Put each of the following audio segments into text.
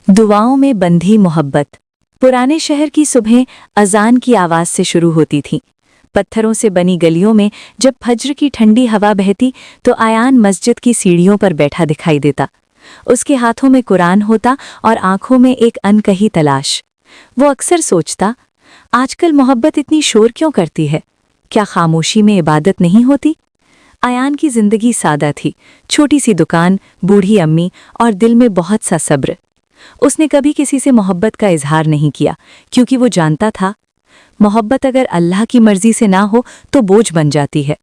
दुआओं में बंधी मोहब्बत। पुराने शहर की सुबह अजान की आवाज़ से शुरू होती थी। पत्थरों से बनी गलियों में जब फज्र की ठंडी हवा बहती तो आयान मस्जिद की सीढ़ियों पर बैठा दिखाई देता। उसके हाथों में कुरान होता और आंखों में एक अनकही तलाश। वो अक्सर सोचता, आजकल मोहब्बत इतनी शोर क्यों करती है? क्या खामोशी में इबादत नहीं होती? आयान की जिंदगी सादा थी, छोटी सी दुकान, बूढ़ी अम्मी और दिल में बहुत सा सब्र। उसने कभी किसी से मोहब्बत का इजहार नहीं किया, क्योंकि वो जानता था मोहब्बत अगर अल्लाह की मर्जी से ना हो तो बोझ बन जाती है।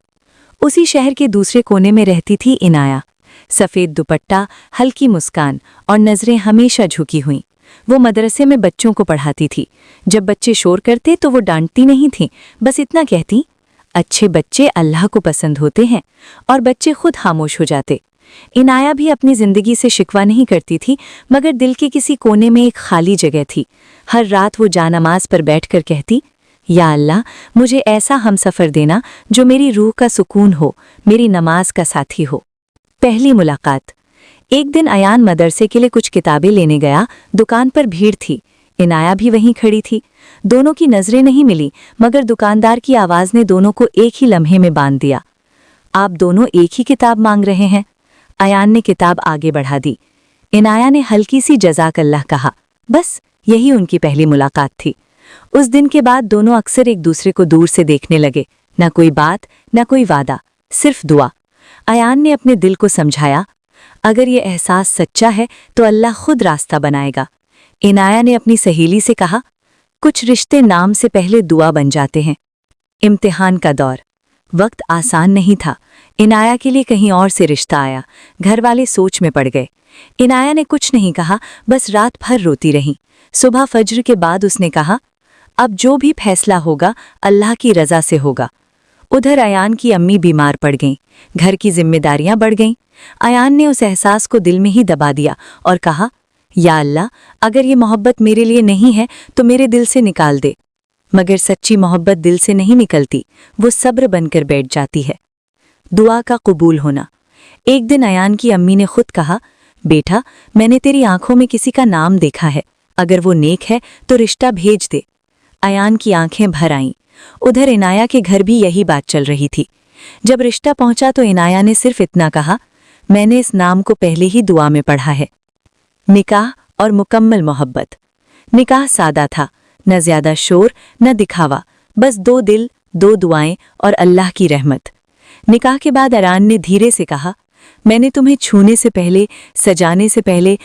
उसी शहर के दूसरे कोने में रहती थी इनाया। सफ़ेद दुपट्टा, हल्की मुस्कान और नज़रें हमेशा झुकी हुईं। वो मदरसे में बच्चों को पढ़ाती थी। जब बच्चे शोर करते तो वो डांटती नहीं थीं, बस इतना कहती, अच्छे बच्चे अल्लाह को पसंद होते हैं, और बच्चे खुद खामोश हो जाते। इनाया भी अपनी जिंदगी से शिकवा नहीं करती थी, मगर दिल के किसी कोने में एक खाली जगह थी। हर रात वो जानमाज पर बैठकर कहती, या अल्लाह, मुझे ऐसा हमसफ़र देना जो मेरी रूह का सुकून हो, मेरी नमाज का साथी हो। पहली मुलाकात। एक दिन अयान मदरसे के लिए कुछ किताबें लेने गया। दुकान पर भीड़ थी, इनाया भी वहीं खड़ी थी। दोनों की नज़रें नहीं मिली, मगर दुकानदार की आवाज़ ने दोनों को एक ही लम्हे में बांध दिया। आप दोनों एक ही किताब मांग रहे हैं? अयान ने किताब आगे बढ़ा दी। इनाया ने हल्की सी जज़ाकल्लाह कहा। बस यही उनकी पहली मुलाकात थी। उस दिन के बाद दोनों अक्सर एक दूसरे को दूर से देखने लगे। न कोई बात, न कोई वादा, सिर्फ दुआ। अयान ने अपने दिल को समझाया, अगर ये एहसास सच्चा है तो अल्लाह खुद रास्ता बनाएगा। इनाया ने अपनी सहेली से कहा, कुछ रिश्ते नाम से पहले दुआ बन जाते हैं। इम्तिहान का दौर। वक्त आसान नहीं था। इनाया के लिए कहीं और से रिश्ता आया। घर वाले सोच में पड़ गए। इनाया ने कुछ नहीं कहा, बस रात भर रोती रही। सुबह फज्र के बाद उसने कहा, अब जो भी फैसला होगा अल्लाह की रज़ा से होगा। उधर अयान की अम्मी बीमार पड़ गईं। घर की जिम्मेदारियां बढ़ गईं। अयान ने उस एहसास को दिल में ही दबा दिया और कहा, या अल्लाह, अगर ये मोहब्बत मेरे लिए नहीं है तो मेरे दिल से निकाल दे। मगर सच्ची मोहब्बत दिल से नहीं निकलती, वो सब्र बनकर बैठ जाती है। दुआ का कबूल होना। एक दिन अयान की अम्मी ने खुद कहा, बेटा, मैंने तेरी आंखों में किसी का नाम देखा है, अगर वो नेक है तो रिश्ता भेज दे। अयान की आंखें भर आईं। उधर इनाया के घर भी यही बात चल रही थी। जब रिश्ता पहुंचा तो इनाया ने सिर्फ इतना कहा, मैंने इस नाम को पहले ही दुआ में पढ़ा है। निकाह और मुकम्मल मोहब्बत। निकाह सादा था, न ज्यादा शोर न दिखावा, बस दो दिल, दो दुआएं और अल्लाह की रहमत। निकाह के बाद अयान ने धीरे से कहा, मैंने तुम्हें छूने से पहले, सजाने से पहले